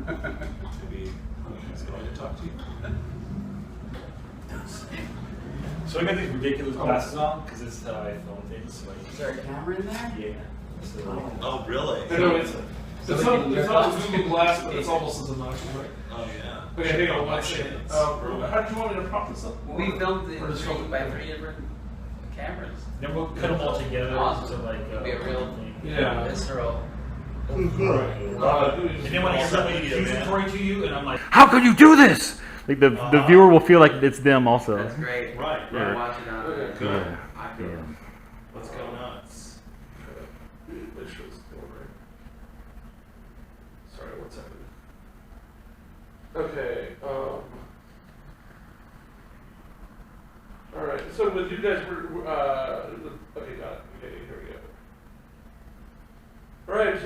Maybe he's going to talk to you. So I got these ridiculous glasses on because this is how I film things. Like, Is there a camera in there? yeah. So, Oh, really? No, it's not a Google Glass, but it's almost as obnoxious, right? Oh, yeah. Okay, hang on one second. How did you want me to prop this up? We filmed Or just film it? by 3 different cameras. then we'll cut them all together. Awesome. So like, It'll be a real Yeah. visceral. And then when I get something accusatory to you, and I'm like, How could you do this? Like the viewer will feel like it's them also. That's great. Right, We're right. watching on Okay, Good. Yeah. Let's go nuts. Make sure it's going right. Sorry, what's happening? Okay, alright, so with you guys, okay, got it. Okay, here we go. Alright,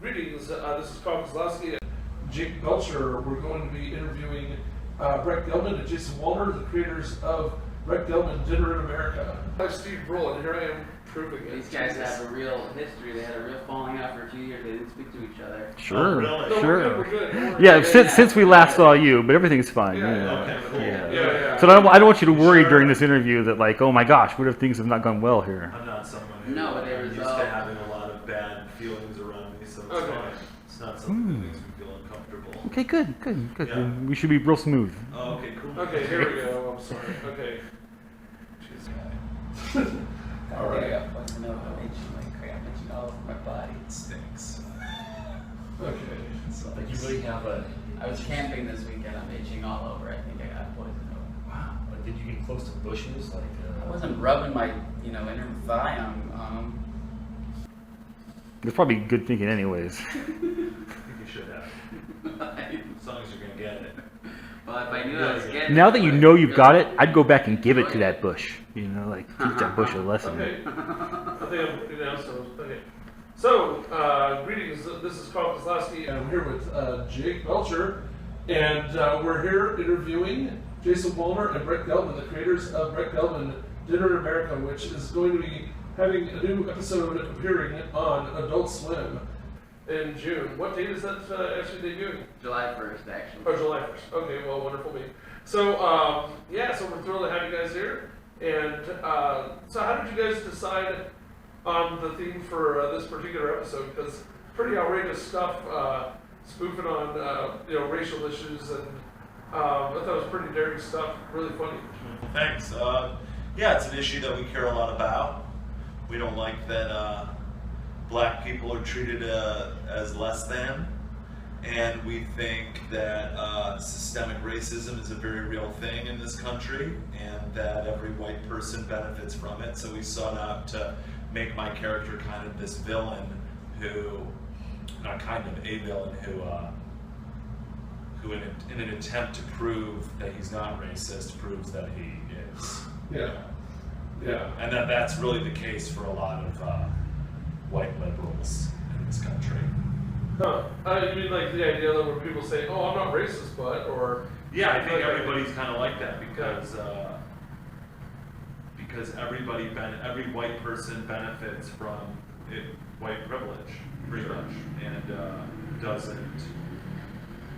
greetings, this is Carl Kozlowski and Jake Belcher. We're going to be interviewing Brett Gelman and Jason Woliner, the creators of Brett Gelman Dinner in America. I'm Steve Brule, and here I am proving it. These guys have a real history. They had a real falling out for 2 years. They didn't speak to each other. Sure, Oh, really? No, sure. we're good. Don't worry. Yeah, since we last saw you, but everything's fine. Yeah. Okay, cool. Yeah. So I don't want you to worry during this interview that like, oh my gosh, what if things have not gone well here? I'm not someone who No, but they I'm used resolve. to having a lot of bad feelings around me, so it's Okay. fine. It's not something that makes me feel uncomfortable. Okay, good. Yeah. Then we should be real smooth. Oh, okay, cool. Okay, here we go. I'm sorry. Okay. All right. I'm itching like crap. I'm itching all over my body. It stinks. Okay. like you really have a. I was camping this weekend. I'm itching all over. I think I got poison oak. Wow. Like, did you get close to bushes? Like, I wasn't rubbing my, inner thigh on them. It's probably good thinking anyways. I think you should have. As long as you're going to get it. Well, if I knew I was getting Now it, that you I know would you've really got it, I'd go back and give it enjoy to that bush. Like teach that bush a lesson. Okay. I think I'm putting down so. Okay. So, greetings. This is Carl Kozlowski, and I'm here with Jake Belcher, and we're here interviewing Jason Woliner and Brett Gelman, the creators of Brett Gelman Dinner in America, which is going to be having a new episode appearing on Adult Swim in June. What date is that actually debuting? July 1st, actually. Oh, July 1st. Okay, well, wonderful me. So, so we're thrilled to have you guys here. And so how did you guys decide on the theme for this particular episode? Because pretty outrageous stuff, spoofing on, racial issues, and I thought it was pretty daring stuff, really funny. Thanks. Yeah, it's an issue that we care a lot about. We don't like that black people are treated as less than. And we think that systemic racism is a very real thing in this country, and that every white person benefits from it. So we sought out to make my character kind of this villain who, not kind of, a villain who in an attempt to prove that he's not racist, proves that he is. Yeah. Yeah. And that's really the case for a lot of white liberals in this country. Huh. You mean like the idea that when people say, "Oh, I'm not racist," but or Yeah, I think everybody's kind of like that because every white person benefits from white privilege, pretty much, and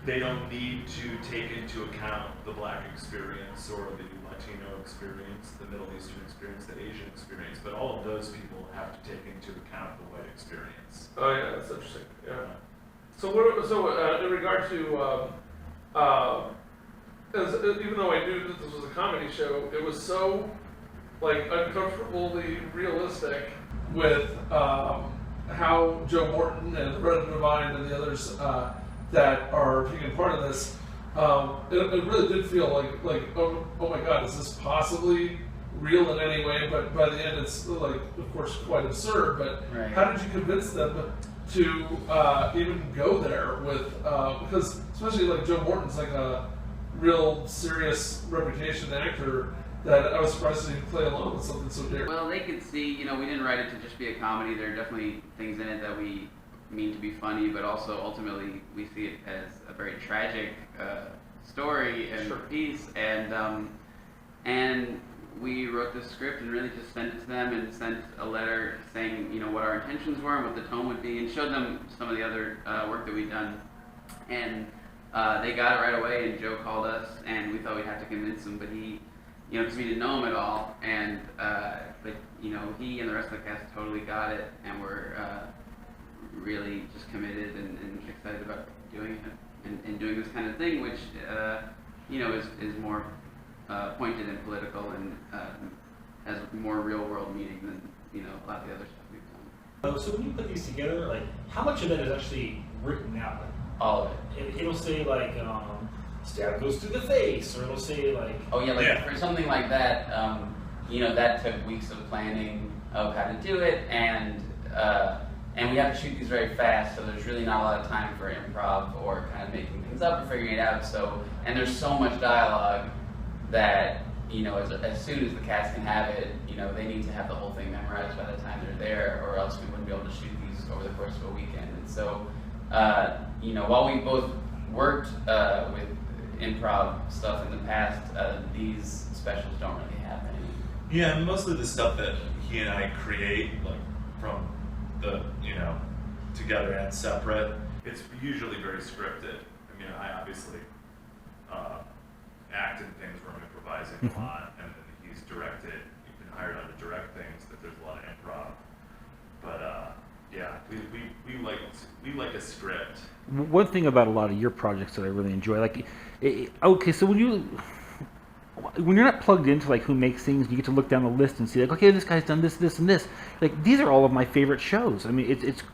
they don't need to take into account the black experience or the Latino experience, the Middle Eastern experience, the Asian experience, but all of those people have to take into account the white experience. Oh yeah, that's interesting. Yeah. So in regard to, even though I knew that this was a comedy show, it was so like uncomfortably realistic with how Joe Morton and Loretta Devine and the others that are taking part of this. It really did feel like oh my God, is this possibly real in any way? But by the end, it's like, of course, quite absurd. But Right. how did you convince them to even go there with because especially like Joe Morton's like a real serious reputation actor that I was surprised he could play along with something so daring. Well, they could see, we didn't write it to just be a comedy. There are definitely things in it that we mean to be funny, but also ultimately we see it as a very tragic story and Sure. piece. And we wrote the script and really just sent it to them and sent a letter saying, what our intentions were and what the tone would be, and showed them some of the other work that we'd done. And they got it right away, and Joe called us, and we thought we'd have to convince him, but he, because we didn't know him at all, and but he and the rest of the cast totally got it, and were really just committed and excited about doing it, and doing this kind of thing, which is more pointed and political, and has more real world meaning than a lot of the other stuff we've done. So when you put these together, like, how much of that is actually written out? All of it. It'll say like stab goes through the face, or it'll say like. Oh yeah, for something like that, that took weeks of planning of how to do it, and we have to shoot these very fast, so there's really not a lot of time for improv or kind of making things up or figuring it out. So, and there's so much dialogue that as soon as the cast can have it, they need to have the whole thing memorized by the time they're there, or else we wouldn't be able to shoot these over the course of a weekend. And so, while we both worked with improv stuff in the past, these specials don't really have any. Yeah, and mostly the stuff that he and I create, like from the together and separate, it's usually very scripted. I mean, I obviously act in things where I'm improvising a lot, and then he's directed. You've been hired on to direct things, that there's a lot of improv. But yeah, we like a script. One thing about a lot of your projects that I really enjoy, like, so when you're not plugged into like who makes things, you get to look down the list and see like, okay, this guy's done this, this, and this. Like, these are all of my favorite shows. I mean,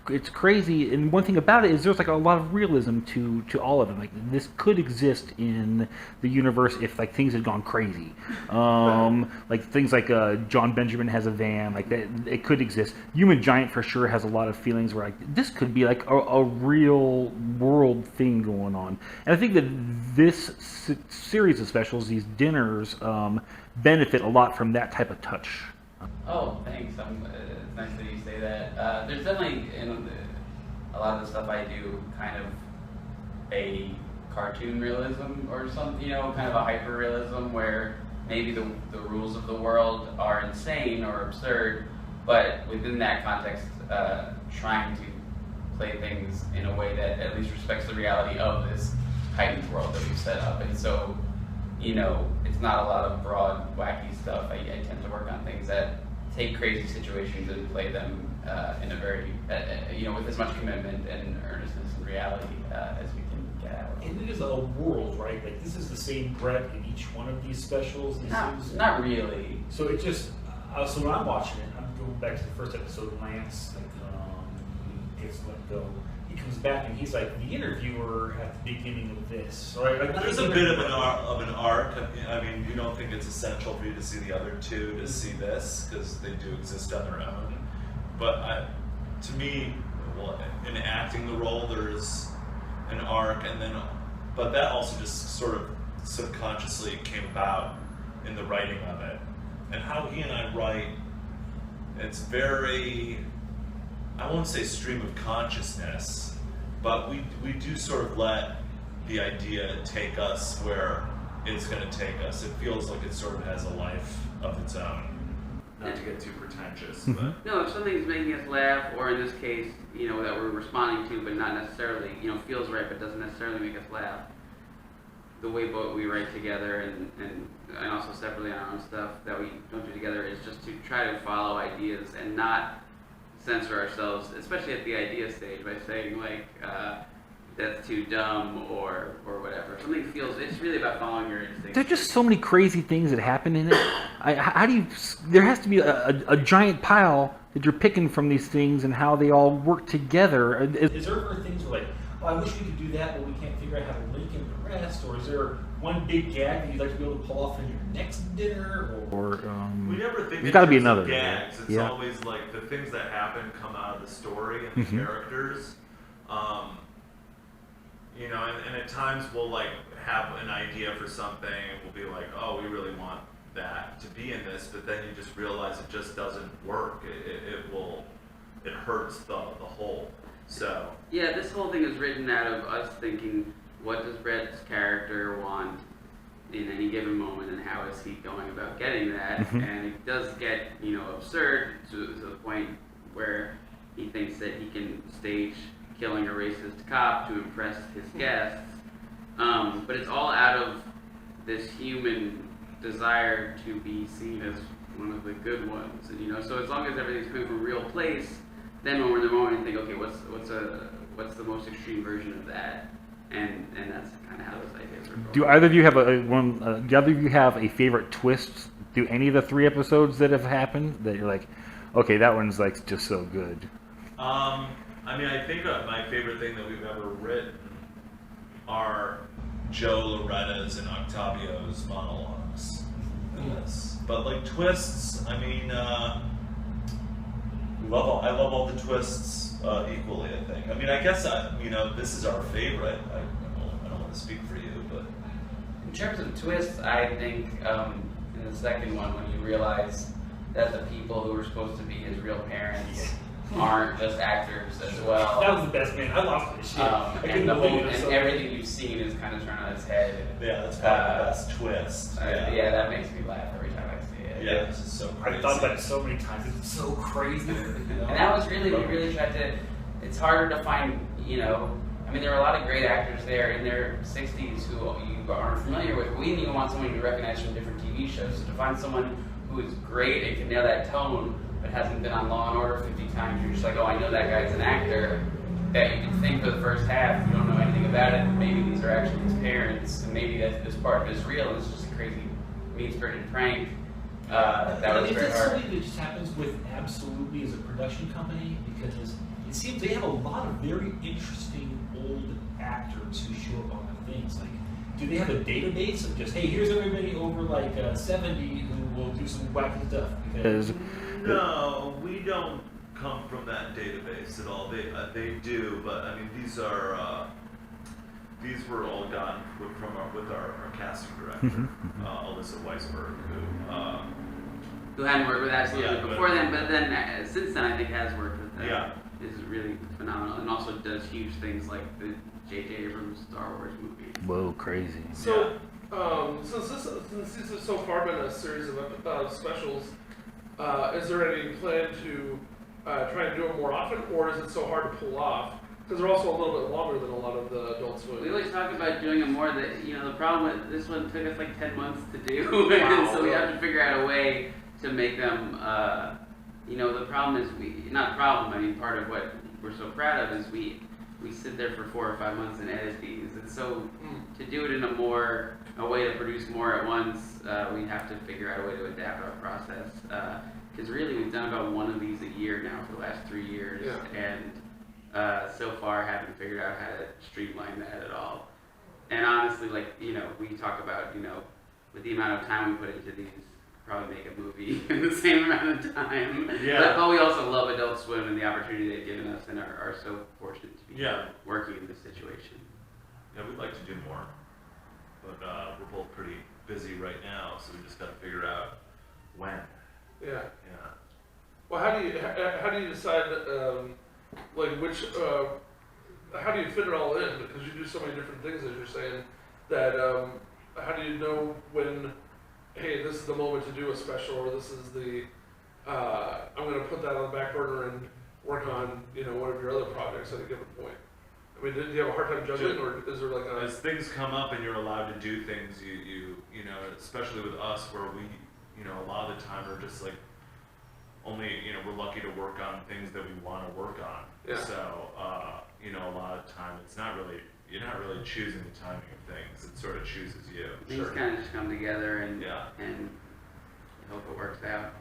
it's crazy. And one thing about it is there's like a lot of realism to all of them. Like, this could exist in the universe if like things had gone crazy. Like things like John Benjamin has a van, like that. It could exist. Human Giant for sure has a lot of feelings where like this could be like a real world thing going on. And I think that this series of specials, these dinners, benefit a lot from that type of touch. Oh, thanks. It's nice that you say that. There's definitely in a lot of the stuff I do kind of a cartoon realism or something, kind of a hyper realism where maybe the rules of the world are insane or absurd, but within that context, trying to play things in a way that at least respects the reality of this heightened world that we've set up. And so, it's not a lot of broad, wacky stuff. I tend to work on things that take crazy situations and play them in a very, with as much commitment and earnestness and reality as we can get out of it. And it is a world, right? Like, this is the same breadth in each one of these specials. Not really. So it just, so when I'm watching it, I'm going back to the first episode, Lance, like, he gets let go. He comes back and he's like the interviewer at the beginning of this, right? Like, There's a bit of an arc. I mean, you don't think it's essential for you to see the other two to see this, because they do exist on their own. But to me, in acting the role, there's an arc, but that also just sort of subconsciously came about in the writing of it. And how he and I write, it's very, I won't say stream of consciousness, but we do sort of let the idea take us where it's going to take us. It feels like it sort of has a life of its own. Not to get too pretentious, but no, if something's making us laugh, or in this case, that we're responding to, but not necessarily, feels right, but doesn't necessarily make us laugh. The way both we write together and also separately on our own stuff that we don't do together is just to try to follow ideas and not censor ourselves, especially at the idea stage, by saying like that's too dumb or whatever. If something feels, it's really about following your instincts. There's just so many crazy things that happen in it. How do you? There has to be a giant pile that you're picking from these things and how they all work together. Is there ever things where like, oh, I wish we could do that, but we can't figure out how to link in the rest? Or is there one big gag that you'd like to be able to pull off in your next dinner? we never think there's got to be in terms of another gags. It's always like the things that happen come out of the story and the characters. And at times we'll like have an idea for something and we'll be like, oh, we really want that to be in this, but then you just realize it just doesn't work. It hurts the whole. So yeah, this whole thing is written out of us thinking, what does Brett's character want in any given moment, and how is he going about getting that? And it does get absurd to the point where he thinks that he can stage killing a racist cop to impress his guests. But it's all out of this human desire to be seen as one of the good ones, and so as long as everything's coming from a real place, then when we're in the moment and think, okay, what's the most extreme version of that, and that's kind of how those ideas are born. Do either of you have do either of you have a favorite twist through any of the 3 episodes that have happened that you're like, okay, that one's like just so good? I mean, I think my favorite thing that we've ever written are Joe Loretta's and Octavio's monologues in this. But like twists, I mean, I love all the twists equally. I think. I mean, I guess this is our favorite. I don't want to speak for you, but in terms of twists, I think in the second one, when you realize that the people who were supposed to be his real parents aren't just actors as well. That was the best, man. I lost my shit. And everything you've seen is kind of turned on its head. Yeah, that's probably the best twist. Yeah, that makes me laugh every time I see it. Yeah, this is so crazy. I thought about it so many times. It's so crazy. And that was really, we really tried to. It's harder to find, I mean, there were a lot of great actors there in their 60s who you aren't familiar with. We didn't even want someone you recognize from different TV shows. So to find someone who is great and can nail that tone, but hasn't been on Law and Order 50 times, you're just like, oh, I know that guy's an actor, that you can think for the first half, you don't know anything about it, and maybe these are actually his parents, and maybe this part of it is real, and it's just a crazy, mean-spirited prank. That was very hard. Something that just happens with Absolutely as a production company, because it seems they have a lot of very interesting old actors who show up on the things. Like, do they have a database of just, hey, here's everybody over like 70 who will do some wacky stuff? Because no, we don't come from that database at all. They do, but I mean these were all gotten with our casting director, Alyssa Weisberg, who hadn't worked with Absolutely Yeah, before then, but then since then I think has worked with them. Yeah. Is really phenomenal, and also does huge things like the J.J. Abrams Star Wars movie. Whoa, crazy. So, since this has so far been a series of specials, is there any plan to try and do it more often, or is it so hard to pull off? Because they're also a little bit longer than a lot of the Adult Swim. We always talk about doing it more. That the problem with this one took us like 10 months to do, and so we have to figure out a way to make them. The problem is part of what we're so proud of is we sit there for 4 or 5 months and edit these, and so to do it in a way to produce more at once, we have to figure out a way to adapt our process. Because really, we've done about one of these a year now for the last 3 years, and so far haven't figured out how to streamline that at all. And honestly, we talk about, with the amount of time we put into these, probably make a movie in the same amount of time. Yeah. But we also love Adult Swim and the opportunity they've given us, and are so fortunate to be working in this situation. Yeah, we'd like to do more, but we're both pretty busy right now, so we just got to figure out when. Yeah. Yeah. Well, how do you decide which how do you fit it all in? Because you do so many different things, as you're saying. That how do you know when? Hey, this is the moment to do a special, or this is the I'm going to put that on the back burner and work on one of your other projects at a given point. I mean, do you have a hard time juggling, or is there like as things come up and you're allowed to do things, you especially with us where we a lot of the time we're just like only we're lucky to work on things that we want to work on. Yeah. So a lot of time you're not really choosing the timing of things. It sort of chooses you. Things kind of just come together and and I hope it works out.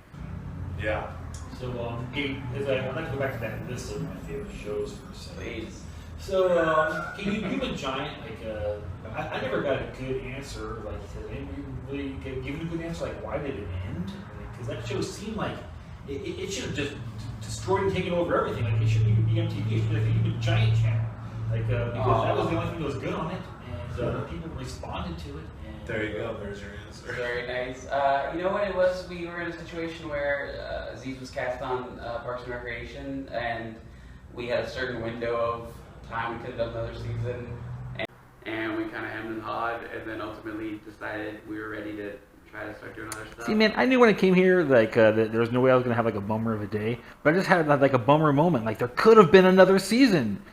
Yeah. So, I'd like to go back to that list of my favorite shows for a second. Please. So, can you give a giant, I never got a good answer, did anybody really give a good answer, why did it end? Because that show seemed like it should have just destroyed and taken over everything. It shouldn't even be MTV, it should be like a huge giant channel. Because that was the only thing that was good on it, and people responded to it. And, There you go. There's your answer. Very nice. You know what it was? We were in a situation where Aziz was cast on Parks and Recreation, and we had a certain window of time we could have done another season, and we kind of hemmed and hawed, and then ultimately decided we were ready to try to start doing other stuff. See, man, I knew when I came here, that there was no way I was going to have a bummer of a day, but I just had a bummer moment. There could have been another season.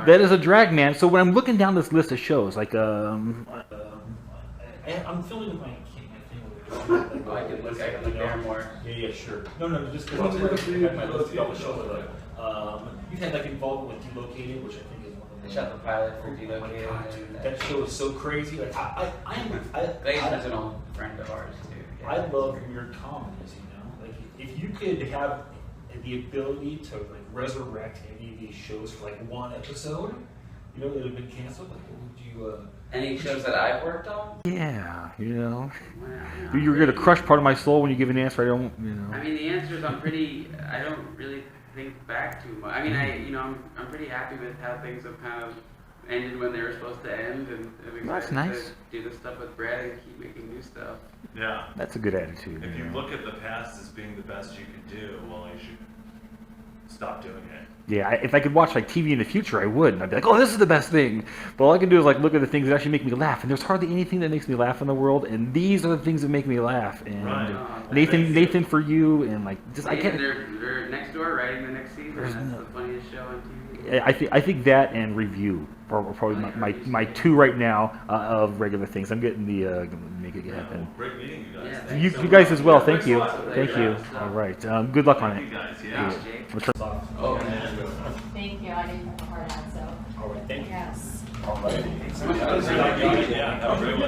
That is a drag, man. So when I'm looking down this list of shows, like I'm filling with my thing. Oh, I can look there more. Yeah, sure. No, just because my list of shows. You've had like involvement with Delocated, which I think is one of the. They shot the pilot for Oh my Delocated. God, dude, that show is so crazy. Like Gleason's an old friend of ours too. Yeah. I love weird comedies. Like if you could have the ability to like resurrect any of these shows for like one episode, that have been canceled. Like, what would you? Any shows that I've worked on? yeah, Well, you're gonna crush part of my soul when you give an answer. I don't, I mean, the answers I don't really think back too much. I mean, I'm pretty happy with how things have kind of ended when they were supposed to end, and I'm That's excited nice. to do this stuff with Brad and keep making new stuff. Yeah. That's a good attitude. If you look at the past as being the best you could do, well, you should stop doing it. Yeah, if I could watch like TV in the future, I would, and I'd be like, "Oh, this is the best thing." But all I can do is like look at the things that actually make me laugh, and there's hardly anything that makes me laugh in the world, and these are the things that make me laugh. And Right. Nathan for you, and like just I can't. They're next door writing the next season. There's That's no- the funniest show on TV. I think that and review are probably my two right now of regular things. I'm getting the make it happen. Great meeting you guys. Yeah, Thank You so guys much. as well. Yeah, Thank thanks you. a lot. Thank you. Yeah. All right. Good luck on Thank it. you guys. Thanks, Yeah. Jake. We'll try- Oh, Thank you. I didn't have a hard hat, so All right, thank you. yes. All right. Yeah, have a great one.